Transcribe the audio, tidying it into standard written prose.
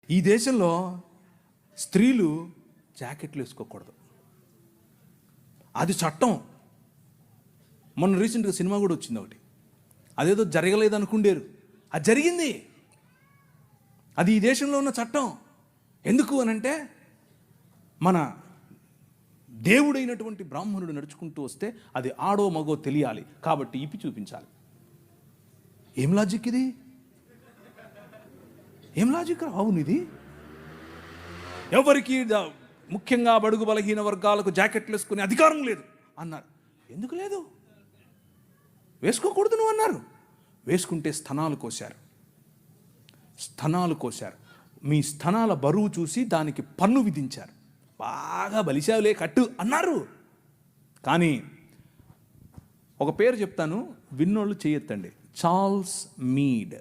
ఈ దేశంలో స్త్రీలు జాకెట్లు వేసుకోకూడదు, అది చట్టం. మొన్న రీసెంట్గా సినిమా కూడా వచ్చింది ఒకటి, అదేదో జరగలేదు అనుకుండేరు, అది జరిగింది. అది ఈ దేశంలో ఉన్న చట్టం. ఎందుకు అనంటే మన దేవుడైనటువంటి బ్రాహ్మణుడు నడుచుకుంటూ వస్తే అది ఆడో మగో తెలియాలి, కాబట్టి ఇప్పి చూపించాలి. ఏం లాజిక్ ఇది? ఏం లాజిక్ అవును ఇది? ఎవరికి ముఖ్యంగా బడుగు బలహీన వర్గాలకు జాకెట్లు వేసుకునే అధికారం లేదు అన్నారు. ఎందుకు లేదు? వేసుకోకూడదు నువ్వు అన్నారు. వేసుకుంటే స్తనాలు కోశారు. మీ స్తనాల బరువు చూసి దానికి పన్ను విధించారు. బాగా బలిశావులే కట్టు అన్నారు. కానీ ఒక పేరు చెప్తాను, విన్నోళ్ళు చేయొద్దండి. Charles Mead